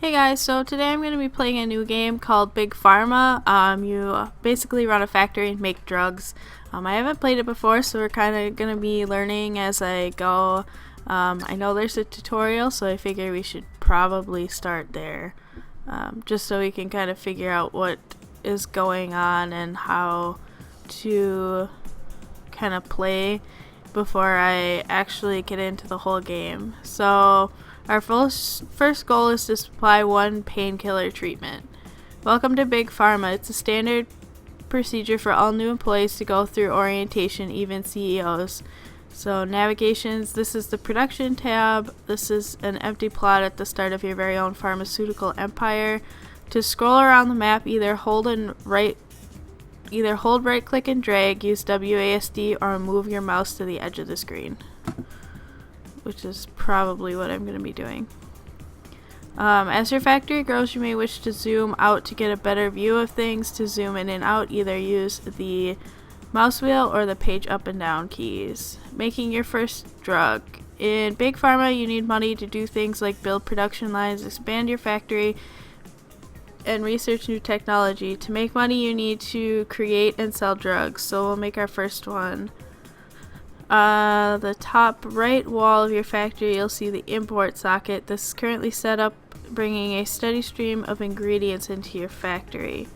Hey guys, so today I'm going to be playing a new game called Big Pharma. You basically run a factory and make drugs. I haven't played it before, so we're kind of going to be learning as I go. I know there's a tutorial, so I figure we should probably start there. Just so we can kind of figure out what is going on and how to kind of play before I actually get into the whole game. So our first goal is to supply one painkiller treatment. Welcome to Big Pharma. It's a standard procedure for all new employees to go through orientation, even CEOs. So navigations, this is the production tab. This is an empty plot at the start of your very own pharmaceutical empire. To scroll around the map, either hold right click and drag, use WASD, or move your mouse to the edge of the screen, which is probably what I'm going to be doing. As your factory grows, you may wish to zoom out to get a better view of things. To zoom in and out, either use the mouse wheel or the page up and down keys. Making your first drug. In Big Pharma, you need money to do things like build production lines, expand your factory, and research new technology. To make money, you need to create and sell drugs. So we'll make our first one. The top right wall of your factory, you'll see the import socket. This is currently set up, bringing a steady stream of ingredients into your factory.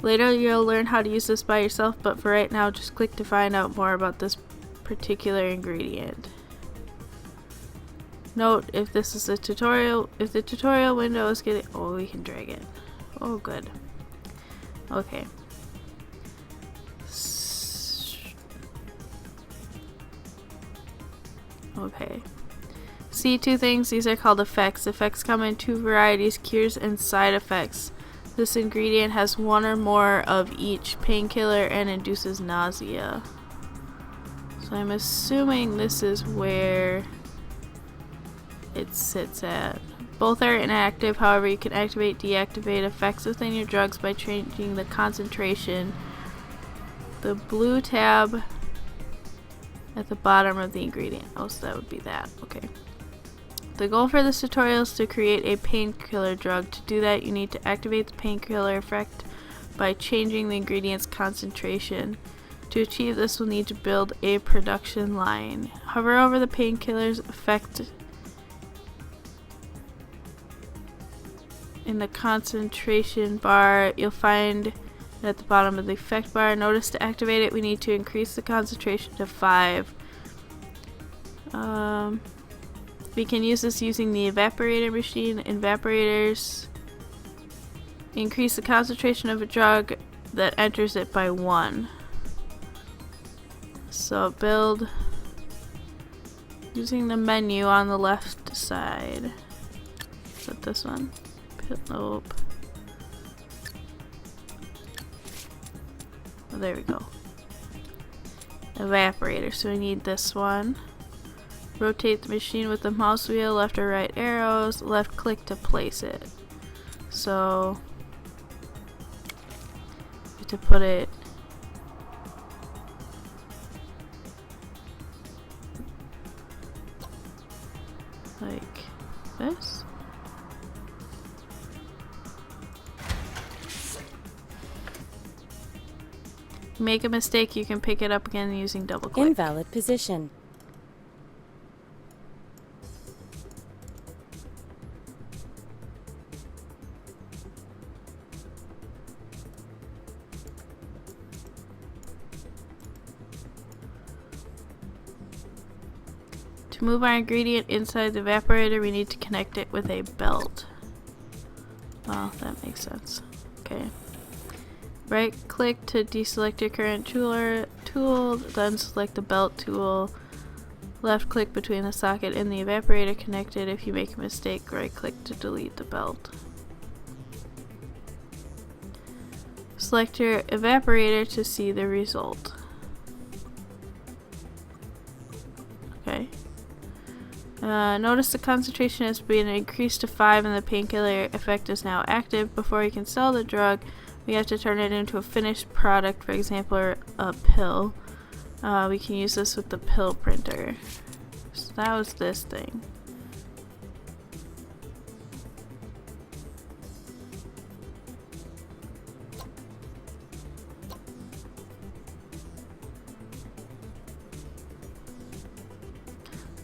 Later you'll learn how to use this by yourself, but for right now just click to find out more about this particular ingredient. Note if this is a tutorial, if the tutorial window is getting, oh, we can drag it. Oh, good. Okay. Okay. See two things. These are called effects. Effects come in two varieties, cures and side effects. This ingredient has one or more of each painkiller and induces nausea. So I'm assuming this is where it sits at. Both are inactive, however you can activate, deactivate effects within your drugs by changing the concentration. The blue tab at the bottom of the ingredient. Oh, so that would be that. Okay. The goal for this tutorial is to create a painkiller drug. To do that, you need to activate the painkiller effect by changing the ingredient's concentration. To achieve this, we'll need to build a production line. Hover over the painkiller's effect in the concentration bar. You'll find at the bottom of the effect bar. Notice to activate it, we need to increase the concentration to 5. We can use this using the evaporator machine. Evaporators increase the concentration of a drug that enters it by 1. So build using the menu on the left side. Is that this one? Nope. Oh, there we go. Evaporator. So we need this one. Rotate the machine with the mouse wheel, left or right arrows, left click to place it. So you have to put it like this. Make a mistake, you can pick it up again using double click. Invalid position. To move our ingredient inside the evaporator, we need to connect it with a belt. Well, that makes sense. Okay. Right click to deselect your current tool, then select the belt tool. Left click between the socket and the evaporator connected. If you make a mistake, right click to delete the belt. Select your evaporator to see the result. Okay. Notice the concentration has been increased to 5 and the painkiller effect is now active. Before you can sell the drug, we have to turn it into a finished product, for example, a pill. We can use this with the pill printer. So that was this thing.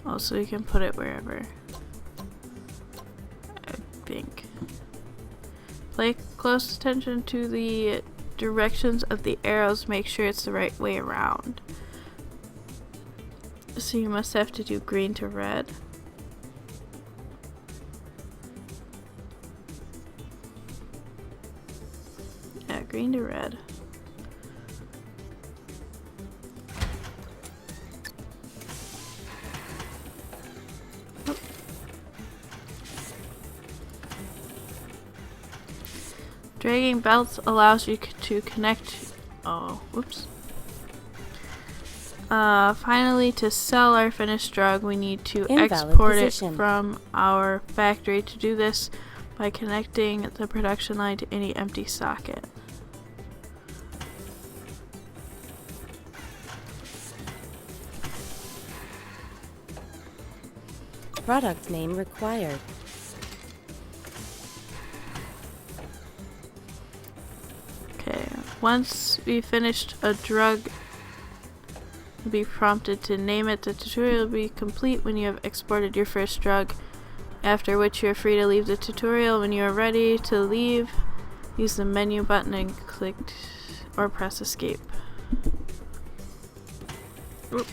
Oh, so you can put it wherever. I think. Pay close attention to the directions of the arrows. Make sure it's the right way around. So you must have to do green to red. Yeah, green to red. Dragging belts allows you to connect. Oh, whoops. Finally, to sell our finished drug, we need to export it from our factory. To do this by connecting the production line to any empty socket. Product name required. Okay, once we finished a drug, you'll be prompted to name it. The tutorial will be complete when you have exported your first drug, after which you are free to leave the tutorial. When you are ready to leave, use the menu button and click or press escape. Oop.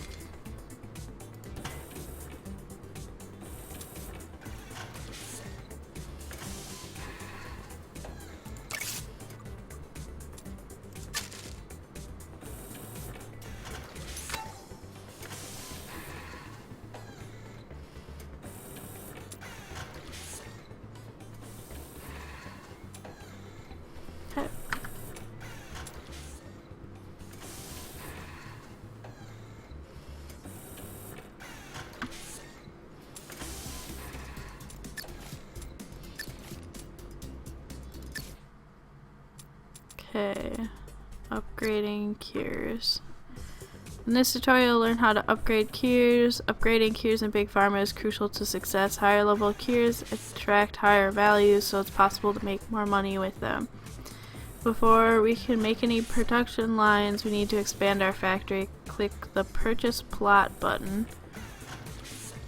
Okay, upgrading cures. In this tutorial, learn how to upgrade cures. Upgrading cures in Big Pharma is crucial to success. Higher level cures attract higher values, so it's possible to make more money with them. Before we can make any production lines, we need to expand our factory. Click the purchase plot button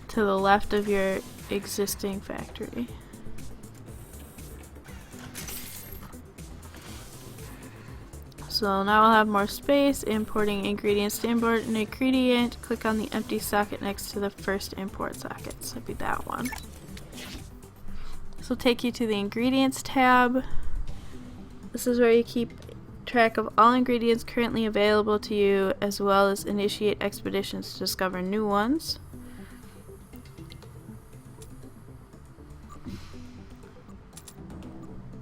to the left of your existing factory. So now we'll have more space. Importing ingredients. To import an ingredient, click on the empty socket next to the first import socket. So it'd be that one. This will take you to the ingredients tab. This is where you keep track of all ingredients currently available to you, as well as initiate expeditions to discover new ones.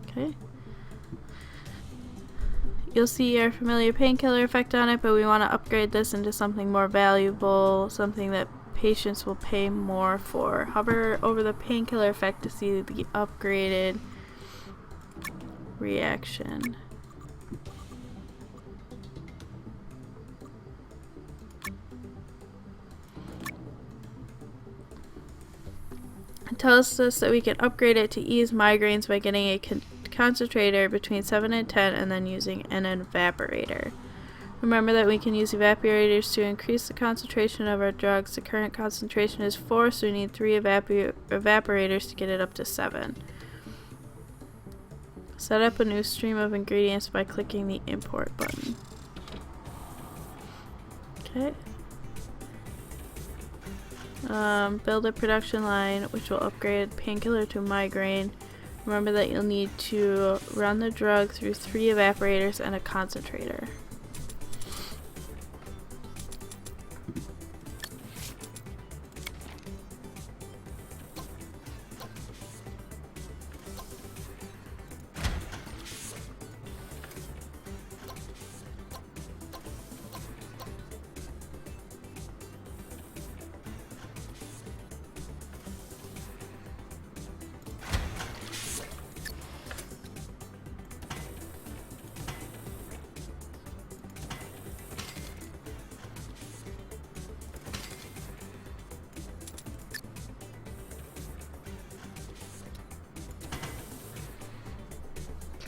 Okay. You'll see our familiar painkiller effect on it, but we want to upgrade this into something more valuable, something that patients will pay more for. Hover over the painkiller effect to see the upgraded reaction. It tells us that we can upgrade it to ease migraines by getting a concentrator between 7 and 10 and then using an evaporator. Remember that we can use evaporators to increase the concentration of our drugs. The current concentration is 4, so we need 3 evaporators to get it up to 7. Set up a new stream of ingredients by clicking the import button. Okay. Build a production line which will upgrade painkiller to migraine. Remember that you'll need to run the drug through 3 evaporators and a concentrator.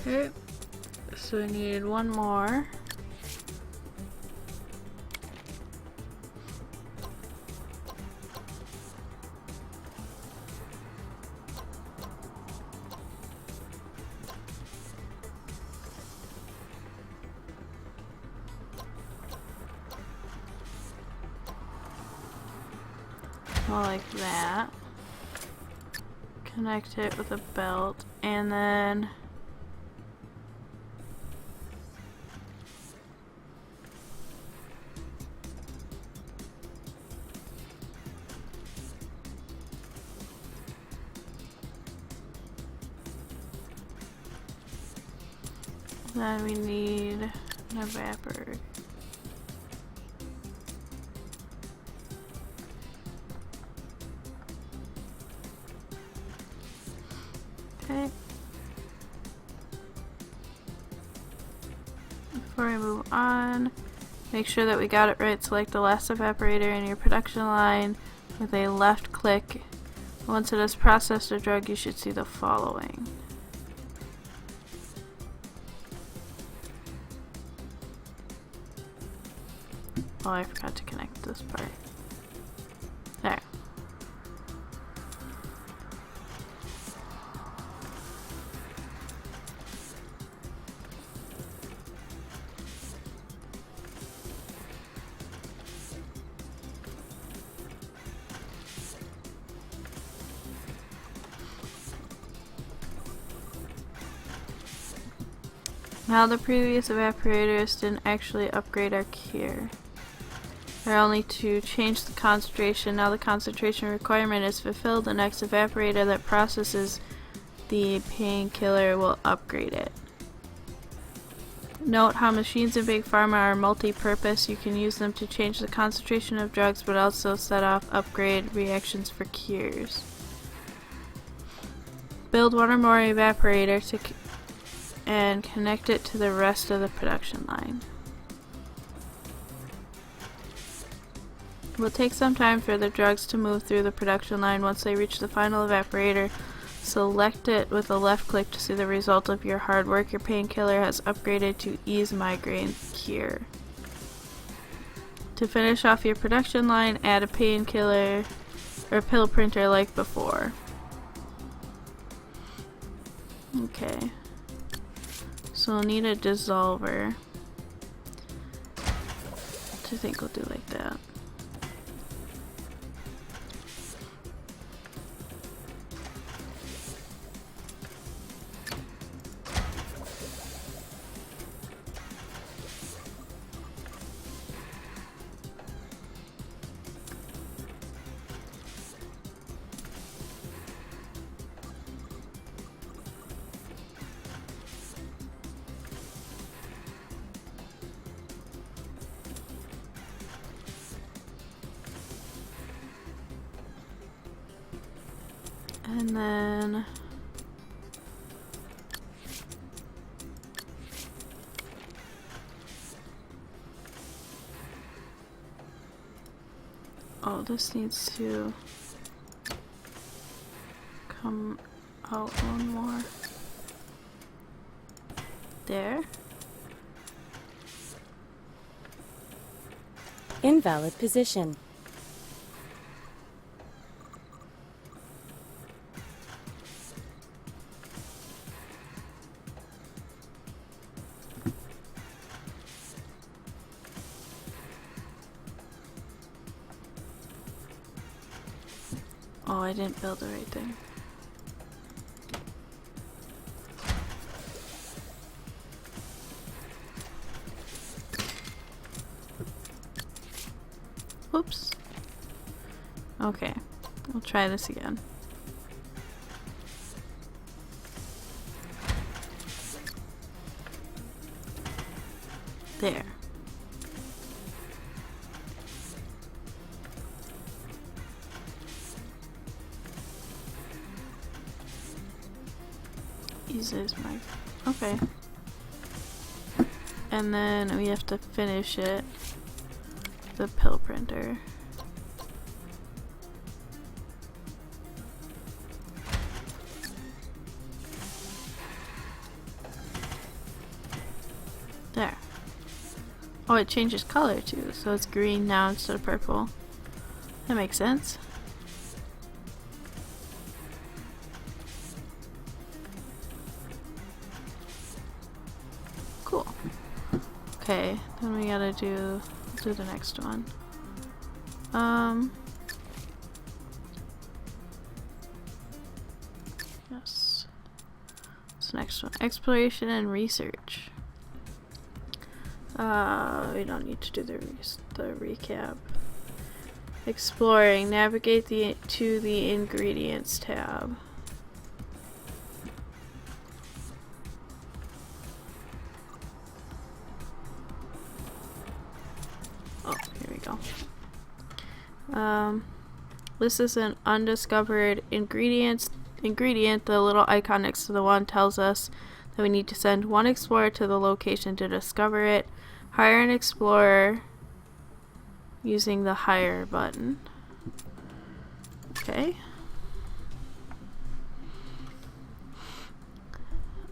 Okay, so we need one more. Well, like that. Connect it with a belt, and then we need an evaporator. Okay. Before we move on, make sure that we got it right. Select the last evaporator in your production line with a left click. Once it has processed a drug, you should see the following. Oh, I forgot to connect this part. There. Now the previous evaporators didn't actually upgrade our cure. They're only to change the concentration. Now the concentration requirement is fulfilled. The next evaporator that processes the painkiller will upgrade it. Note how machines in Big Pharma are multi-purpose. You can use them to change the concentration of drugs, but also set off upgrade reactions for cures. Build one or more evaporators and connect it to the rest of the production line. It will take some time for the drugs to move through the production line. Once they reach the final evaporator, select it with a left click to see the result of your hard work. Your painkiller has upgraded to Ease Migraine Cure. To finish off your production line, add a painkiller or pill printer like before. Okay. So we'll need a dissolver, which I think we'll do like that. And then oh, this needs to come out one more. There. Invalid position. Oh, I didn't build the right thing. Whoops. Okay, we'll try this again. There. Uses my okay. And then we have to finish it. The pill printer. There. Oh, it changes color too, so it's green now instead of purple. That makes sense. Cool. Okay, then we gotta do the next one. What's the next one? Exploration and research. We don't need to do the recap. Exploring. Navigate to the ingredients tab. Oh, here we go. This is an undiscovered ingredient. The little icon next to the one tells us that we need to send one explorer to the location to discover it. Hire an explorer using the hire button. Okay.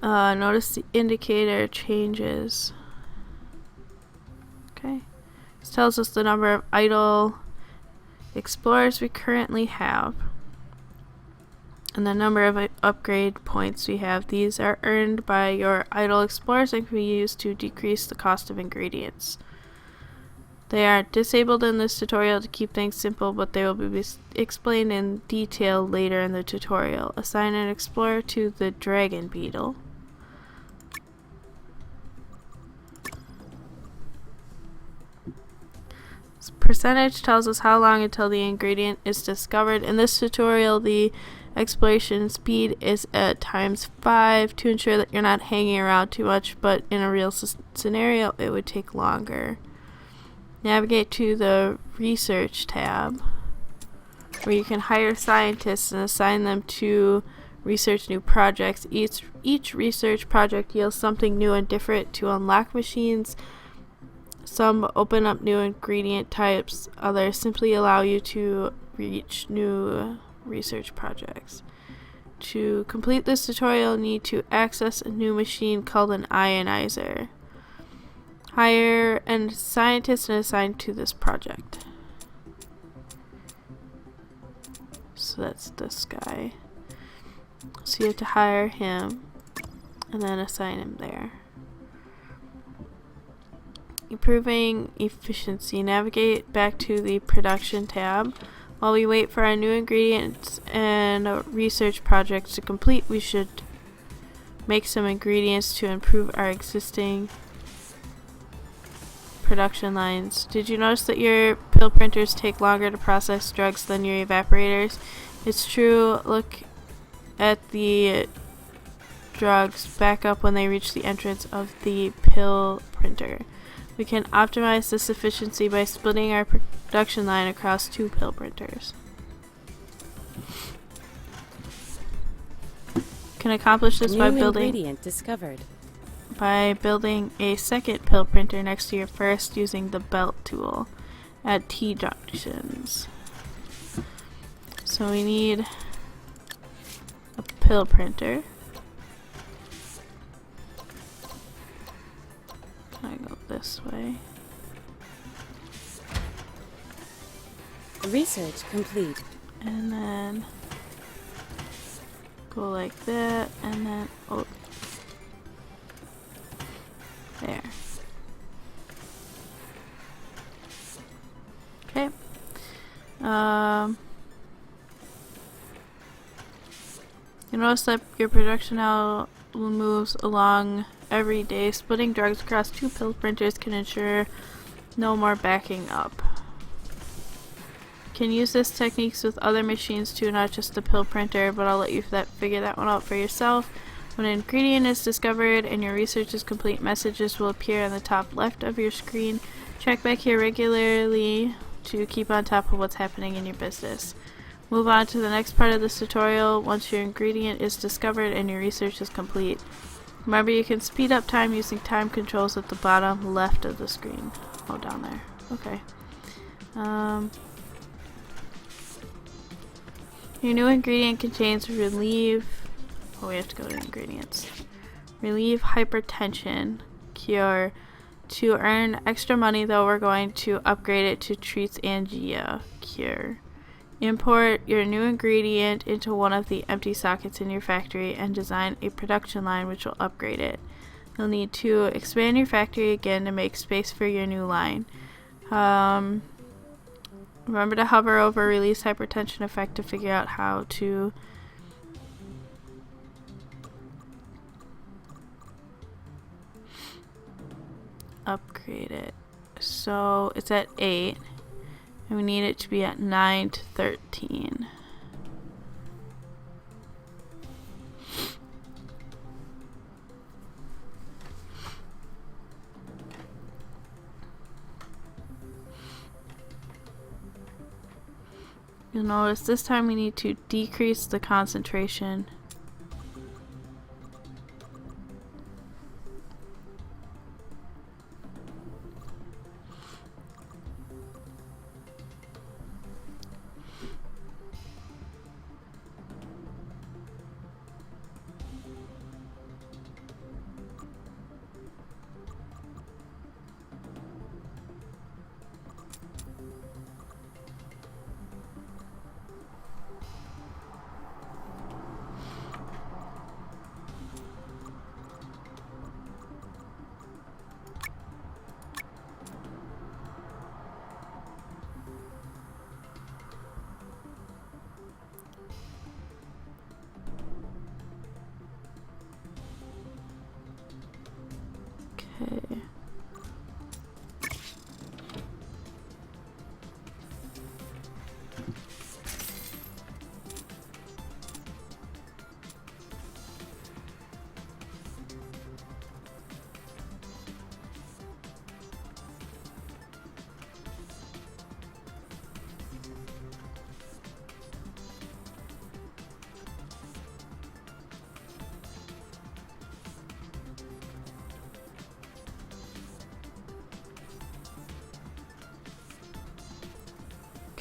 Notice the indicator changes. Okay. This tells us the number of idle explorers we currently have and the number of upgrade points we have. These are earned by your idle explorers and can be used to decrease the cost of ingredients. They are disabled in this tutorial to keep things simple, but they will be explained in detail later in the tutorial. Assign an explorer to the dragon beetle. This percentage tells us how long until the ingredient is discovered. In this tutorial, the exploration speed is at ×5 to ensure that you're not hanging around too much, but in a real scenario, it would take longer. Navigate to the research tab, where you can hire scientists and assign them to research new projects. Each research project yields something new and different to unlock machines. Some open up new ingredient types, others simply allow you to reach new research projects. To complete this tutorial, you need to access a new machine called an ionizer. Hire a scientist and assign to this project. So that's this guy. So you have to hire him and then assign him there. Improving efficiency. Navigate back to the production tab. While we wait for our new ingredients and research projects to complete, we should make some ingredients to improve our existing production lines. Did you notice that your pill printers take longer to process drugs than your evaporators? It's true. Look at the drugs back up when they reach the entrance of the pill printer. We can optimize this efficiency by splitting our production line across 2 pill printers. Can accomplish this by building a second pill printer next to your first using the belt tool at T junctions. So we need a pill printer. I go this way. Research complete. And then go like that, and then oh, there. Okay. You notice that your production now moves along every day. Splitting drugs across 2 pill printers can ensure no more backing up. Can use this techniques with other machines too, not just the pill printer, but I'll let you figure that one out for yourself. When an ingredient is discovered and your research is complete, messages will appear on the top left of your screen. Check back here regularly to keep on top of what's happening in your business. Move on to the next part of this tutorial once your ingredient is discovered and your research is complete. Remember, you can speed up time using time controls at the bottom left of the screen. Oh, down there. Okay. Your new ingredient contains relieve... Oh, we have to go to ingredients. Relieve hypertension cure. To earn extra money, though, we're going to upgrade it to treats angina cure. Import your new ingredient into one of the empty sockets in your factory and design a production line which will upgrade it. You'll need to expand your factory again to make space for your new line. Remember to hover over release hypertension effect to figure out how to upgrade it. So it's at 8, and we need it to be at 9 to 13. You'll notice this time we need to decrease the concentration. Okay.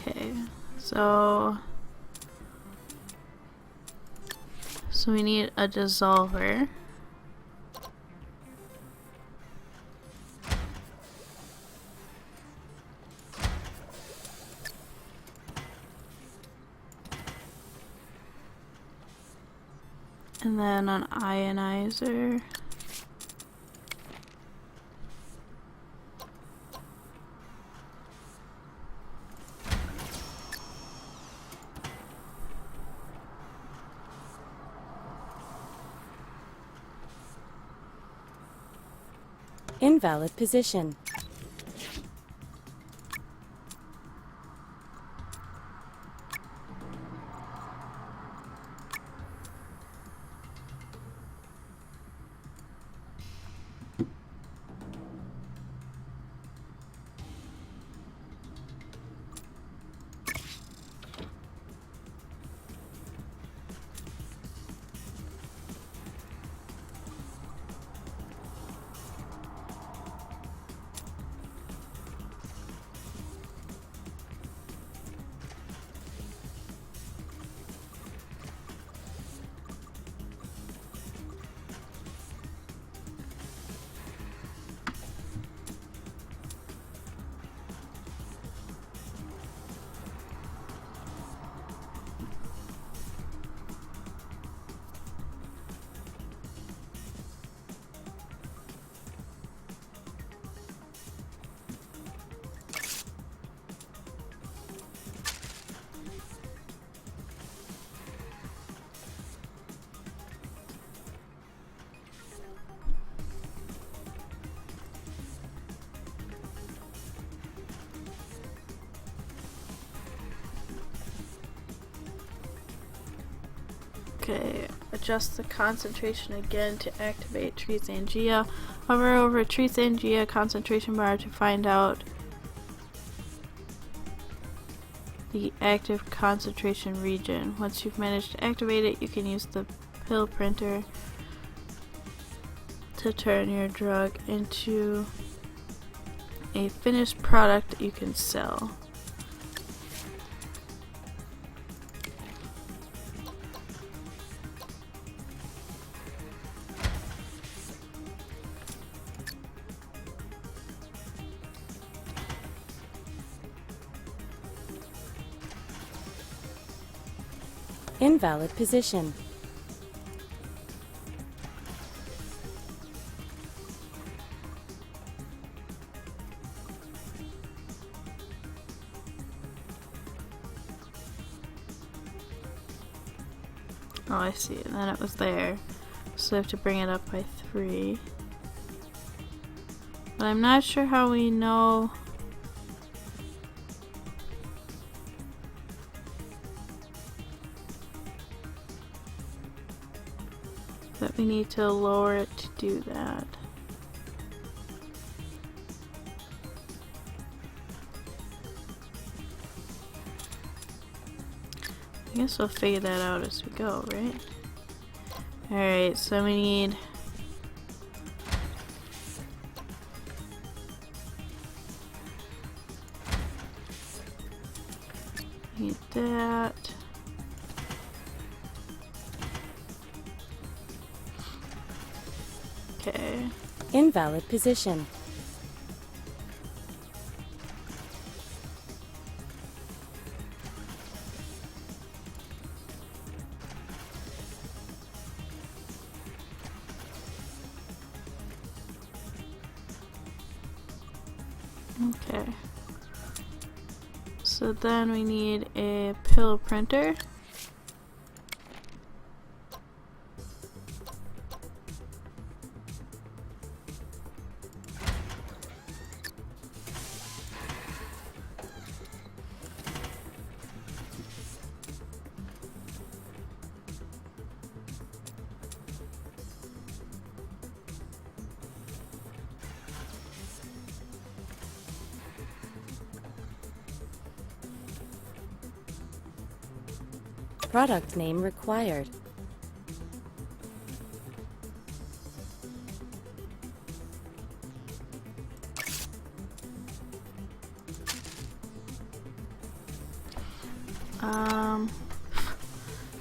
Okay, so we need a dissolver. And then an ionizer. Invalid position. Okay, adjust the concentration again to activate Trees Angea. Hover over Trees Angea concentration bar to find out the active concentration region. Once you've managed to activate it, you can use the pill printer to turn your drug into a finished product that you can sell. Invalid position. Oh, I see. And then it was there. So I have to bring it up by 3. But I'm not sure how we know that we need to lower it to do that. I guess we'll figure that out as we go, right? Alright, so we need that. Okay. Invalid position. Okay. So then we need a pill printer. Product name required.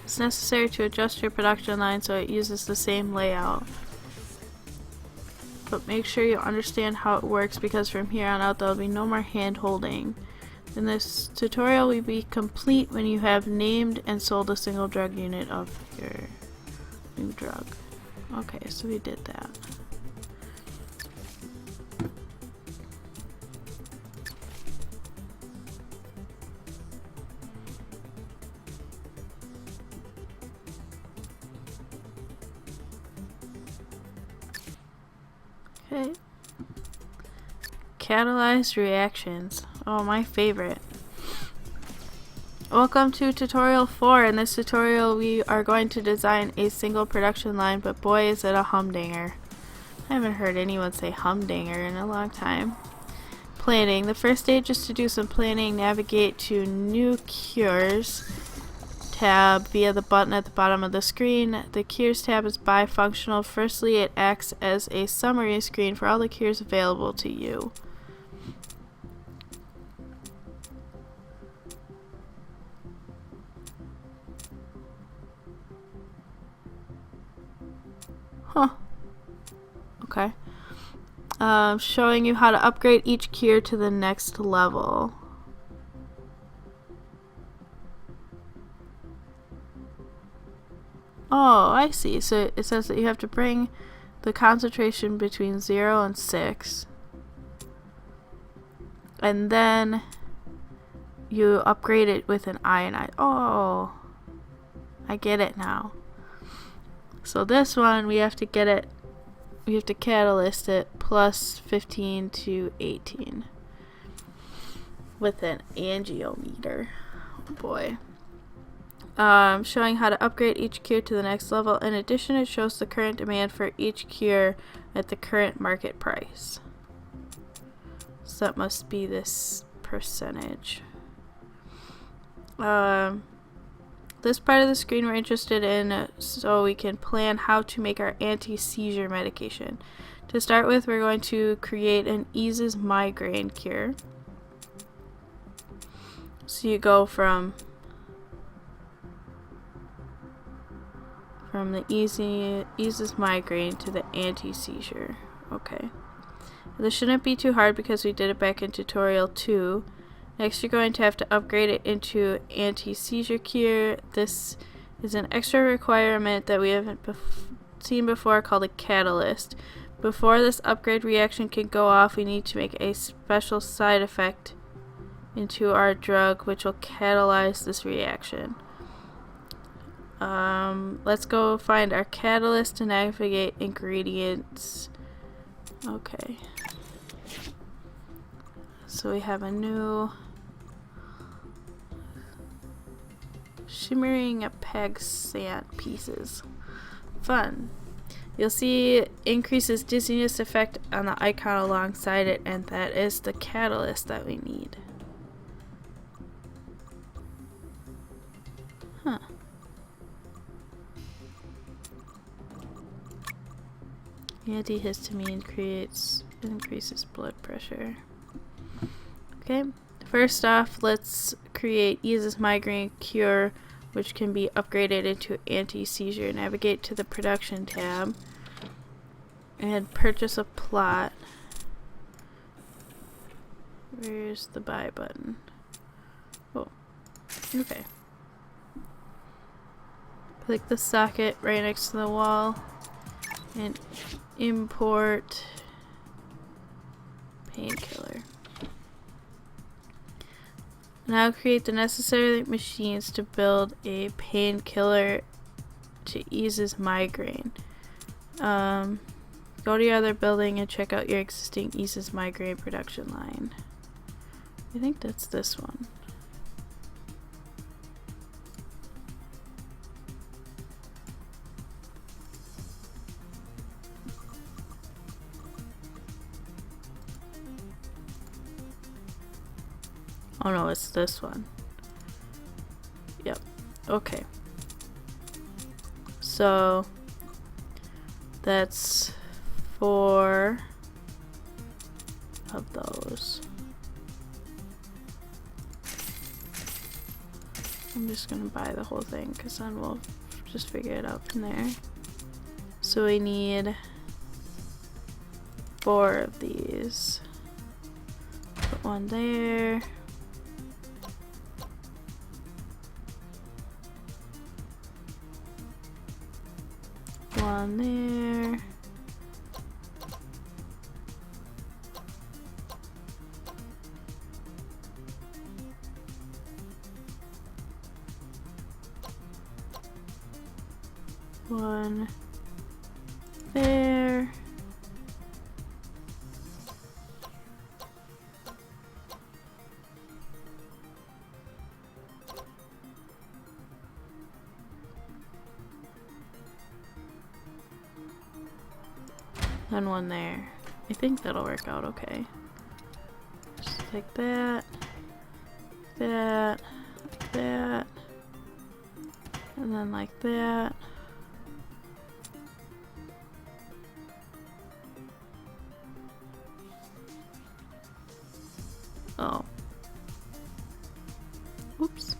It's necessary to adjust your production line so it uses the same layout. But make sure you understand how it works, because from here on out there will be no more hand holding. In this tutorial will be complete when you have named and sold a single drug unit of your new drug. Okay, so we did that. Okay. Catalyzed reactions. Oh, my favorite. Welcome to tutorial 4. In this tutorial we are going to design a single production line, but boy is it a humdinger. I haven't heard anyone say humdinger in a long time. Planning. The first stage is to do some planning. Navigate to New Cures tab via the button at the bottom of the screen. The Cures tab is bifunctional. Firstly, it acts as a summary screen for all the cures available to you. Huh. Okay. Showing you how to upgrade each cure to the next level. Oh, I see. So it says that you have to bring the concentration between 0 and 6. And then you upgrade it with an ionize. Oh, I get it now. So this one, we have to get it, we have to catalyst it plus 15 to 18 with an angiometer. Oh boy. Showing how to upgrade each cure to the next level. In addition, it shows the current demand for each cure at the current market price. So that must be this percentage. This part of the screen we're interested in so we can plan how to make our anti-seizure medication. To start with, we're going to create an eases migraine cure. So you go from the eases migraine to the anti-seizure. Okay. This shouldn't be too hard because we did it back in tutorial 2. Next, you're going to have to upgrade it into anti-seizure cure. This is an extra requirement that we haven't seen before called a catalyst. Before this upgrade reaction can go off, we need to make a special side effect into our drug which will catalyze this reaction. Let's go find our catalyst to navigate ingredients. Okay. So we have a new shimmering peg sand pieces. Fun. You'll see increases dizziness effect on the icon alongside it, and that is the catalyst that we need. Huh. Antihistamine increases blood pressure. Okay, first off, let's create eases migraine cure, which can be upgraded into anti-seizure. Navigate to the production tab and purchase a plot. Where's the buy button? Oh, okay. Click the socket right next to the wall and import painkiller. Now create the necessary machines to build a painkiller to ease his migraine. Go to your other building and check out your existing eases migraine production line. I think that's this one. Oh no, it's this one. Yep. Okay. So that's 4 of those. I'm just gonna buy the whole thing because then we'll just figure it out from there. So we need 4 of these. Put one there. One there. One there. And one there. I think that'll work out okay. Just like that, that, that, and then like that. Oh. Oops.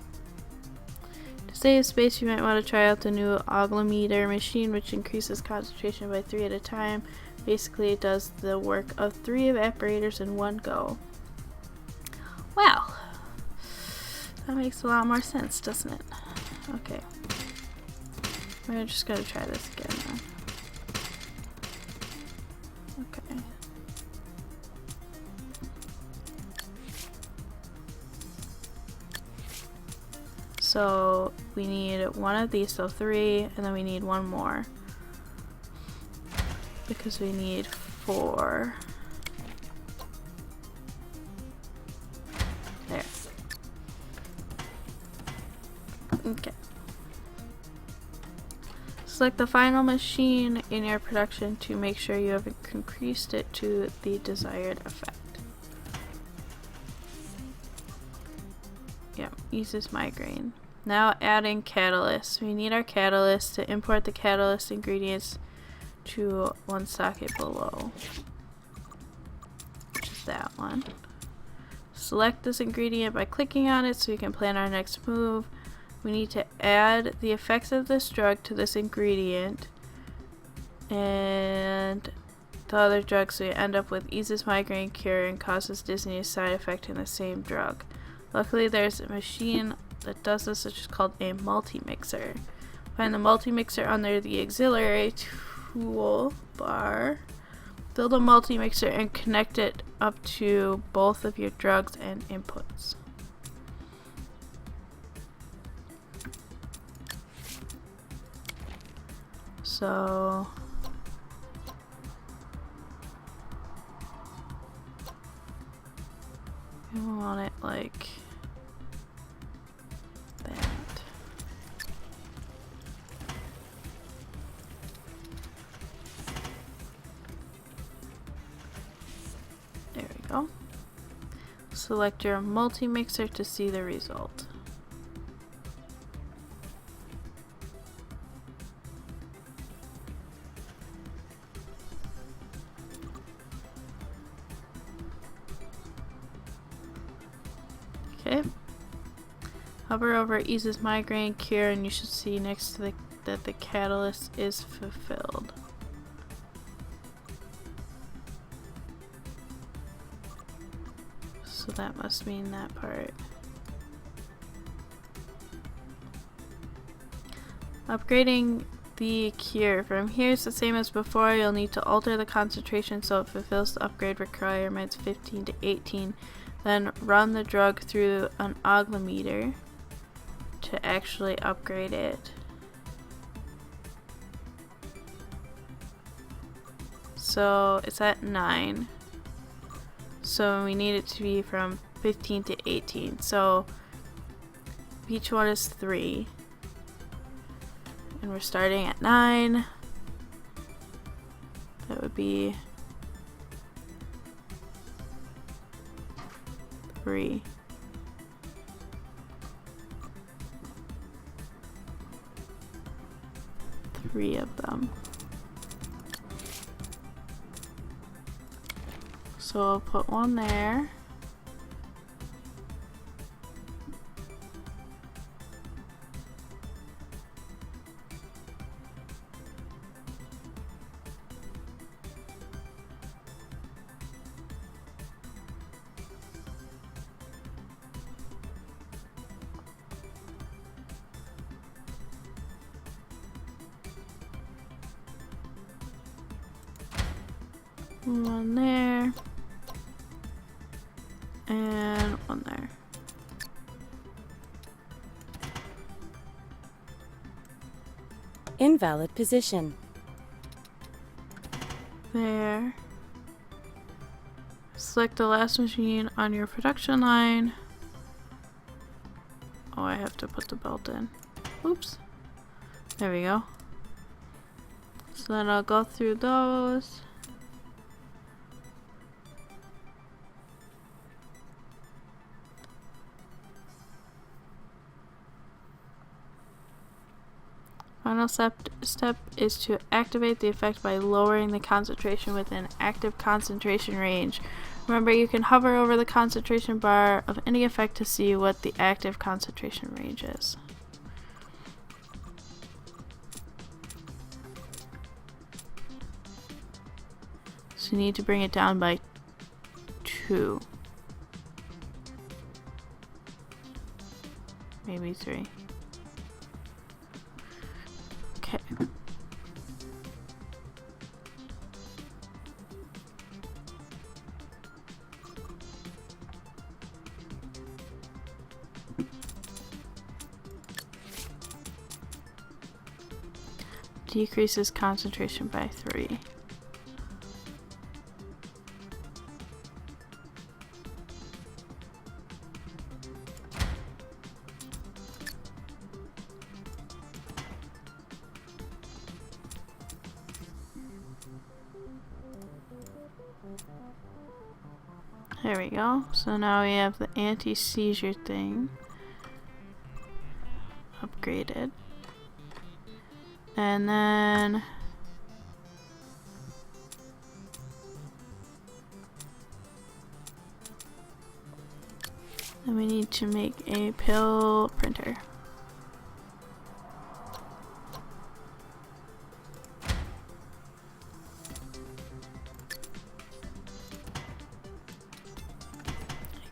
To save space, you might want to try out the new oximeter machine, which increases concentration by 3 at a time. Basically, it does the work of 3 evaporators in one go. Wow. That makes a lot more sense, doesn't it? Okay. We're just gonna try this again then. Okay. So we need one of these, so 3, and then we need one more. Because we need 4. There. Okay. Select the final machine in your production to make sure you have increased it to the desired effect. Yeah, eases migraine. Now adding catalyst. We need our catalyst to import the catalyst ingredients to one socket below, which is that one. Select this ingredient by clicking on it so we can plan our next move. We need to add the effects of this drug to this ingredient and the other drug, so you end up with eases migraine cure and causes dizziness side effect in the same drug. Luckily there's a machine that does this, which is called a multi-mixer. Find the multi-mixer under the auxiliary toolbar. Build a multi-mixer and connect it up to both of your drugs and inputs. So like that. There we go. Select your multi-mixer to see the result. Okay. Hover over eases migraine cure and you should see next to that the catalyst is fulfilled. So that must mean that part. Upgrading the cure. From here is the same as before. You'll need to alter the concentration so it fulfills the upgrade requirements 15 to 18. Then run the drug through an oximeter to actually upgrade it. So it's at 9. So we need it to be from 15 to 18. So each one is 3. And we're starting at 9. That would be 3. Three of them. So I'll put one there. One there. And one there. Invalid position. There. Select the last machine on your production line. Oh, I have to put the belt in. Oops. There we go. So then I'll go through those. Final step is to activate the effect by lowering the concentration within active concentration range. Remember, you can hover over the concentration bar of any effect to see what the active concentration range is. So you need to bring it down by 2. Maybe 3. Okay. Decreases concentration by 3. There we go. So now we have the anti-seizure thing upgraded. And then we need to make a pill printer.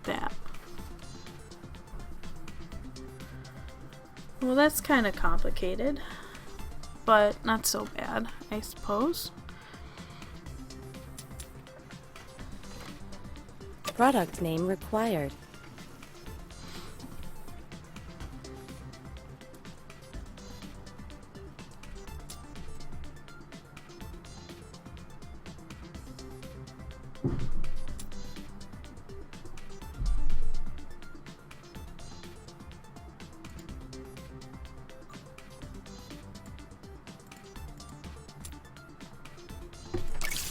That. Well, that's kind of complicated, but not so bad, I suppose. Product name required.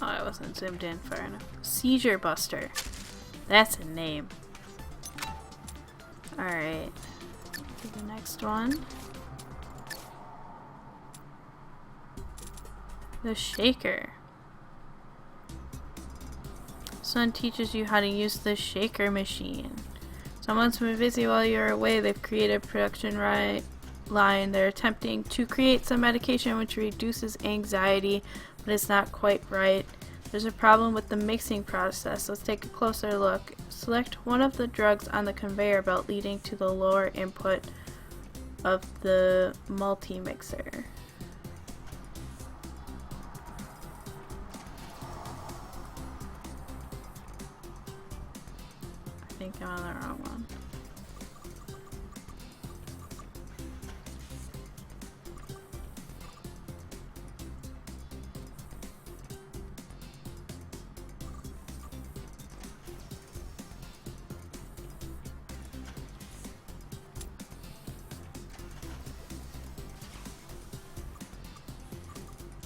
Oh, I wasn't zoomed in far enough. Seizure Buster. That's a name. Alright. The next one. The shaker. This one teaches you how to use the shaker machine. Someone's been busy while you're away. They've created a production line. They're attempting to create some medication which reduces anxiety, but it's not quite right. There's a problem with the mixing process. Let's take a closer look. Select one of the drugs on the conveyor belt leading to the lower input of the multi-mixer. I think I'm on the wrong one.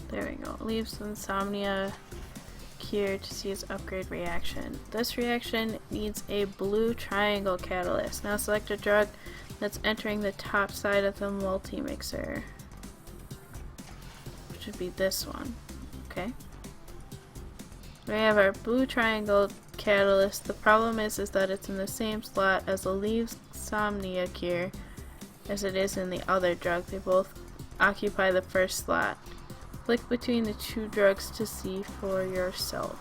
There we go. Leaves insomnia cure to see its upgrade reaction. This reaction needs a blue triangle catalyst. Now select a drug that's entering the top side of the multi-mixer. Which would be this one. Okay. We have our blue triangle catalyst. The problem is that it's in the same slot as the leaves insomnia cure as it is in the other drug. They both occupy the first slot. Click between the two drugs to see for yourself.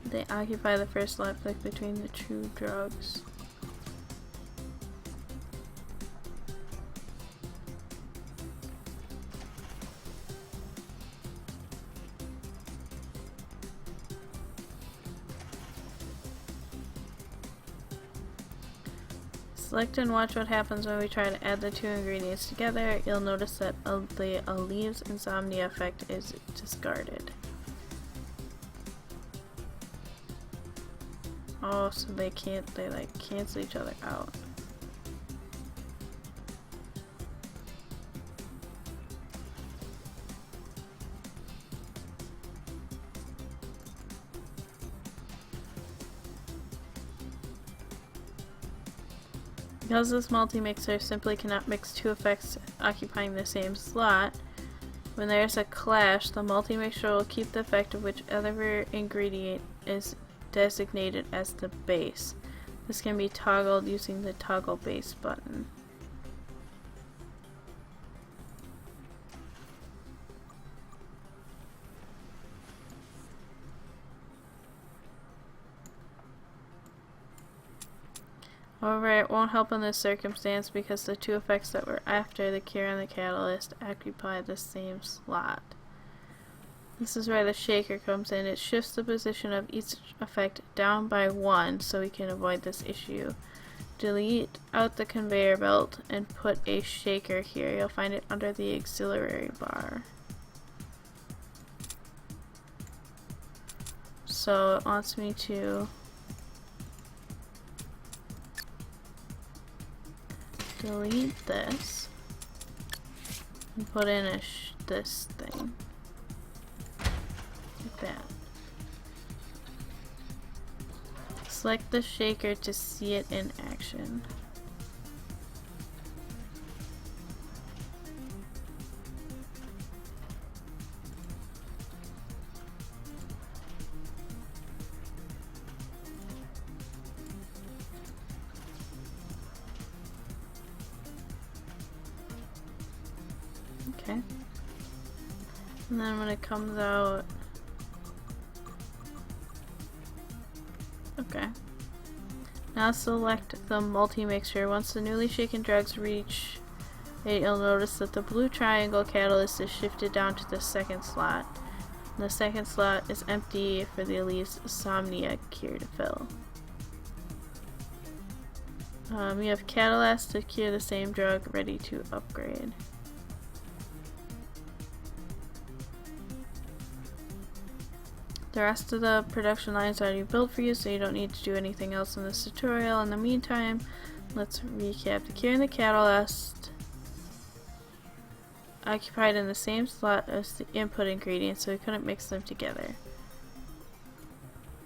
They occupy the first slot. Click between the two drugs. Select and watch what happens when we try to add the two ingredients together. You'll notice that the leaves insomnia effect is discarded. Oh, so they like cancel each other out. Because this multi-mixer simply cannot mix two effects occupying the same slot, when there is a clash, the multi-mixer will keep the effect of whichever ingredient is designated as the base. This can be toggled using the toggle base button. However, it won't help in this circumstance because the two effects that were after the cure and the catalyst occupy the same slot. This is where the shaker comes in. It shifts the position of each effect down by 1 so we can avoid this issue. Delete out the conveyor belt and put a shaker here. You'll find it under the auxiliary bar. So it wants me to delete this and put in this thing like that. Select the shaker to see it in action. Okay. And then when it comes out, okay. Now select the multi-mixture. Once the newly shaken drugs reach it, you'll notice that the blue triangle catalyst is shifted down to the second slot. And the second slot is empty for the Elise Insomnia cure to fill. You have catalyst to cure the same drug ready to upgrade. The rest of the production line is already built for you, so you don't need to do anything else in this tutorial. In the meantime, let's recap. The cure and the catalyst occupied in the same slot as the input ingredients, so we couldn't mix them together.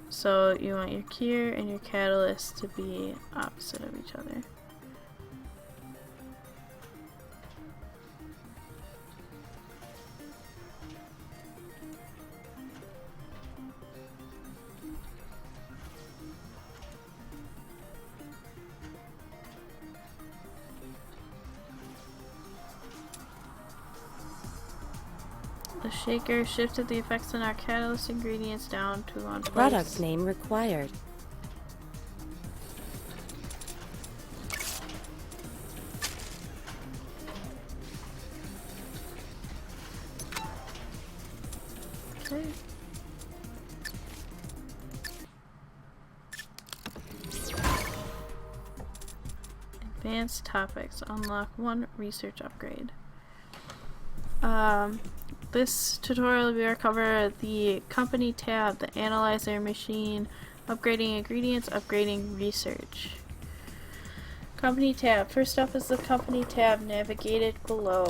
So you want your cure and your catalyst to be opposite of each other. The shaker shifted the effects on our catalyst ingredients down to one place. Product name required. Okay. Advanced topics. Unlock one research upgrade. This tutorial we will cover the company tab, the analyzer machine, upgrading ingredients, upgrading research. Company tab. First up is the company tab navigated below.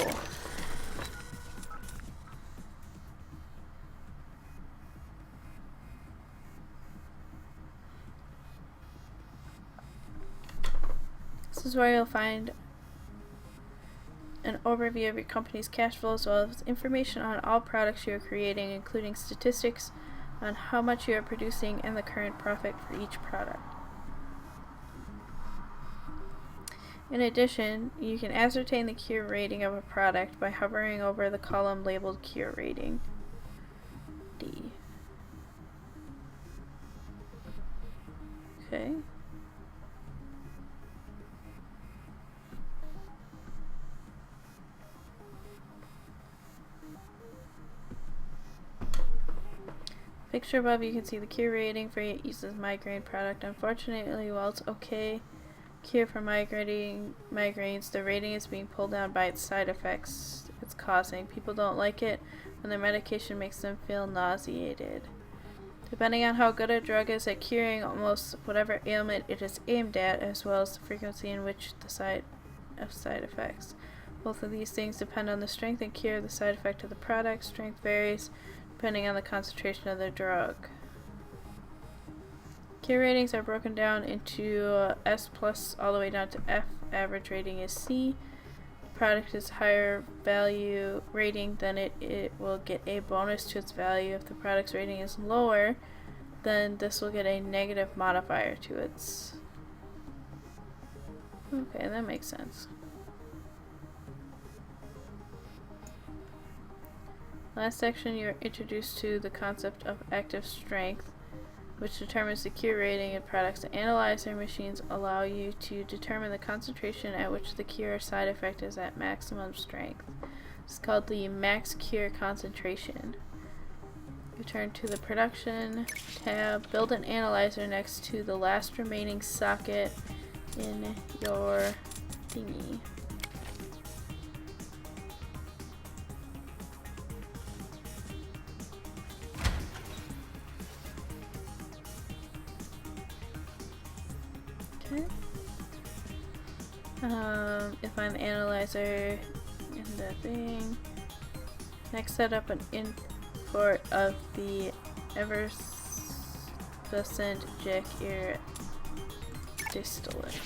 This is where you'll find an overview of your company's cash flow as well as information on all products you are creating, including statistics on how much you are producing and the current profit for each product. In addition, you can ascertain the cure rating of a product by hovering over the column labeled cure rating. D. Okay. Picture above, you can see the cure rating for it uses migraine product. Unfortunately, while it's okay cure for migraines, the rating is being pulled down by its side effects it's causing. People don't like it when their medication makes them feel nauseated. Depending on how good a drug is at curing almost whatever ailment it is aimed at, as well as the frequency in which the side effects. Both of these things depend on the strength and cure of the side effect of the product. Strength varies depending on the concentration of the drug. Cure ratings are broken down into S plus all the way down to F. Average rating is C. Product is higher value rating, then it will get a bonus to its value. If the product's rating is lower, then this will get a negative modifier to its. Okay, that makes sense. Last section, you're introduced to the concept of active strength, which determines the cure rating in products. The analyzer machines allow you to determine the concentration at which the cure side effect is at maximum strength. It's called the max cure concentration. Return to the production tab. Build an analyzer next to the last remaining socket in your thingy. You'll find the analyzer in the thing. Next, set up an import of the effervescent Jack Ear distillate.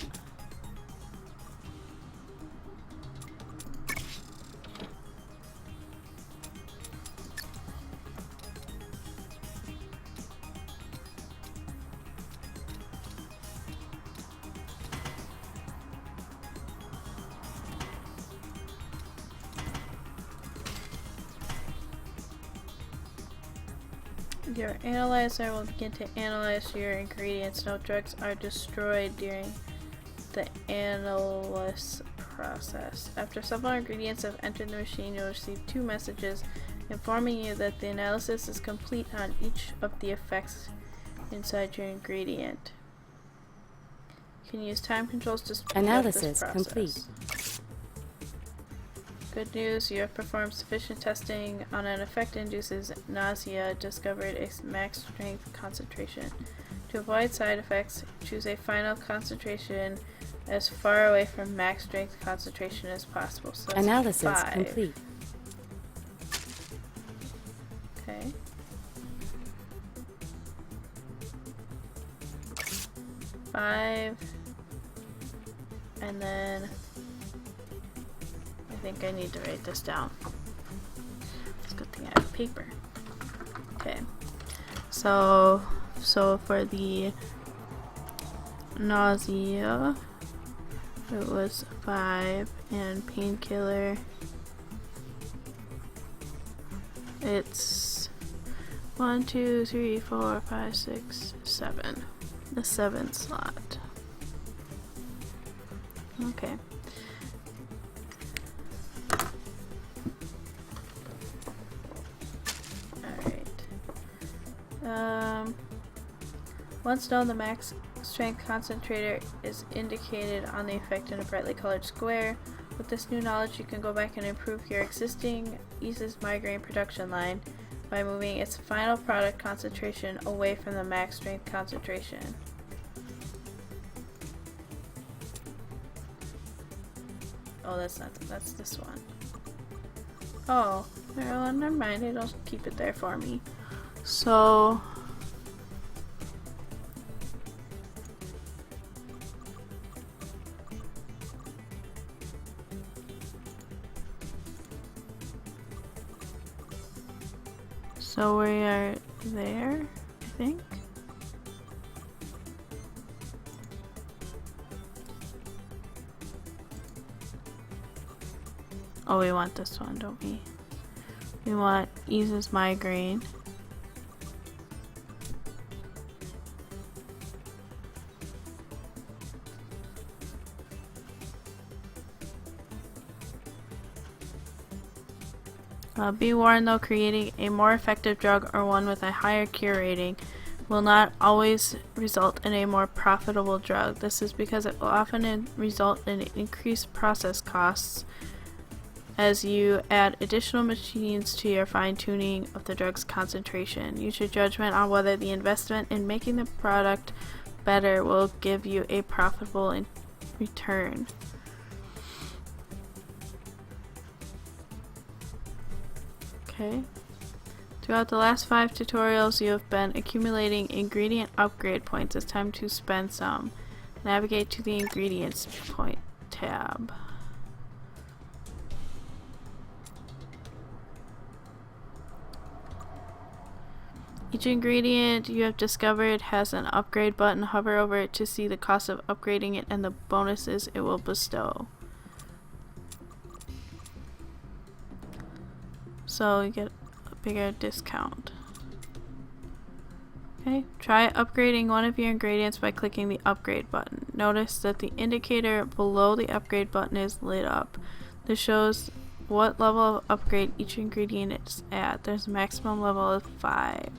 Your analyzer will begin to analyze your ingredients. No drugs are destroyed during the analysis process. After several ingredients have entered the machine, you'll receive 2 messages informing you that the analysis is complete on each of the effects inside your ingredient. You can use time controls to speed up this Analysis process. complete. Good news, you have performed sufficient testing on an effect that induces nausea, discovered a max strength concentration. To avoid side effects, choose a final concentration as far away from max strength concentration as possible. So that's Analysis 5. complete. Okay. Five. And then I think I need to write this down. It's a good thing I have paper. Okay. So for the nausea, it was 5, and painkiller, it's 1, 2, 3, 4, 5, 6, 7. The 7th slot. Okay. Alright. Once known, the max strength concentrator is indicated on the effect in a brightly colored square. With this new knowledge, you can go back and improve your existing eases migraine production line by moving its final product concentration away from the max strength concentration. Oh, that's this one. Oh, well, never mind, it'll keep it there for me. So we are there, I think. Oh, we want this one, don't we? We want eases migraine. Be warned though, creating a more effective drug or one with a higher cure rating will not always result in a more profitable drug. This is because it will often result in increased process costs as you add additional machines to your fine-tuning of the drug's concentration. Use your judgment on whether the investment in making the product better will give you a profitable return. Okay. Throughout the last 5 tutorials, you have been accumulating ingredient upgrade points. It's time to spend some. Navigate to the ingredients point tab. Each ingredient you have discovered has an upgrade button. Hover over it to see the cost of upgrading it and the bonuses it will bestow. So you get a bigger discount. Okay, try upgrading one of your ingredients by clicking the upgrade button. Notice that the indicator below the upgrade button is lit up. This shows what level of upgrade each ingredient is at. There's a maximum level of 5.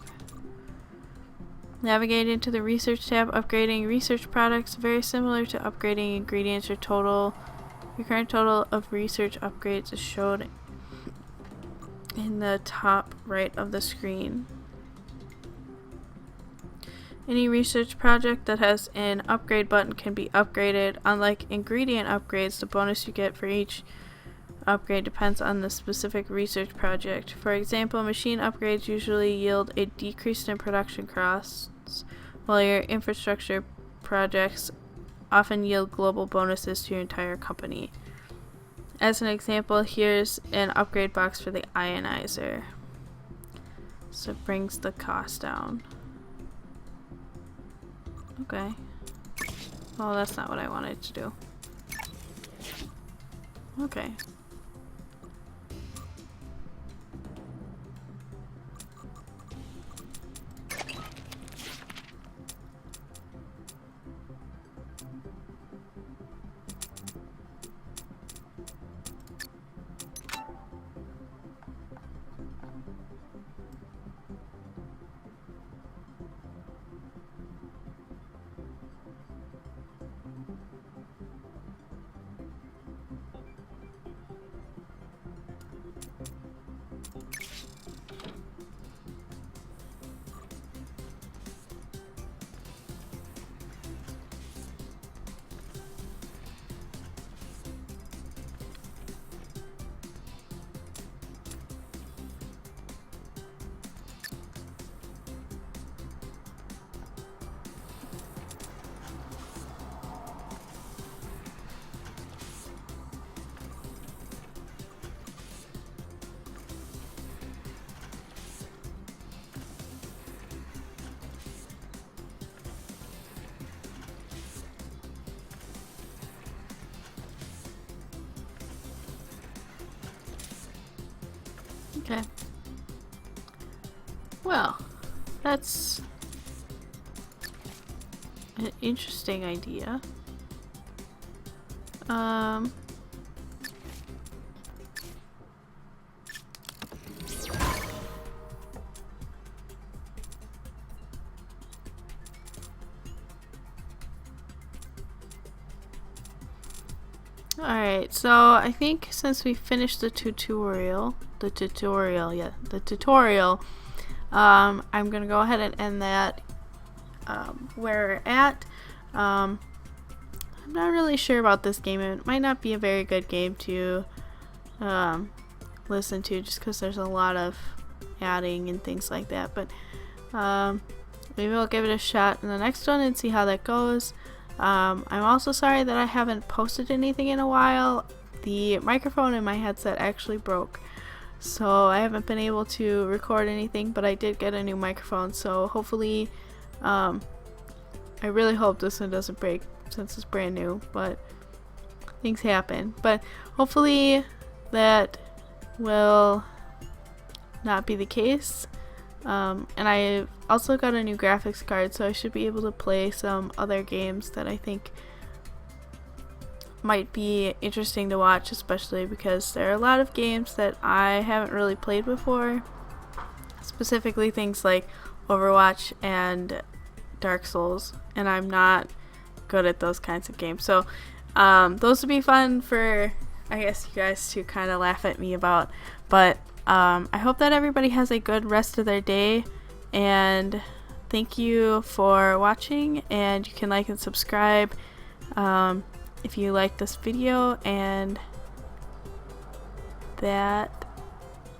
Navigate into the research tab. Upgrading research products, very similar to upgrading ingredients. Your current total of research upgrades is shown in the top right of the screen. Any research project that has an upgrade button can be upgraded. Unlike ingredient upgrades, the bonus you get for each upgrade depends on the specific research project. For example, machine upgrades usually yield a decrease in production costs, while your infrastructure projects often yield global bonuses to your entire company. As an example, here's an upgrade box for the ionizer. So it brings the cost down. Okay. Well, that's not what I wanted to do. Okay. Okay. Well, that's an interesting idea. Alright, so I think since we finished the tutorial, I'm gonna go ahead and end that where we're at. I'm not really sure about this game. It might not be a very good game to listen to just because there's a lot of adding and things like that, but maybe I'll give it a shot in the next one and see how that goes. I'm also sorry that I haven't posted anything in a while. The microphone in my headset actually broke, so I haven't been able to record anything, but I did get a new microphone, so hopefully I really hope this one doesn't break since it's brand new, but things happen. But hopefully that will not be the case. And I also got a new graphics card, so I should be able to play some other games that I think might be interesting to watch, especially because there are a lot of games that I haven't really played before, specifically things like Overwatch and Dark Souls, and I'm not good at those kinds of games. So those would be fun for, I guess, you guys to kind of laugh at me about. But I hope that everybody has a good rest of their day, and thank you for watching, and you can like and subscribe if you like this video, and that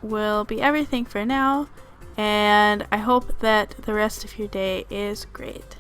will be everything for now, and I hope that the rest of your day is great.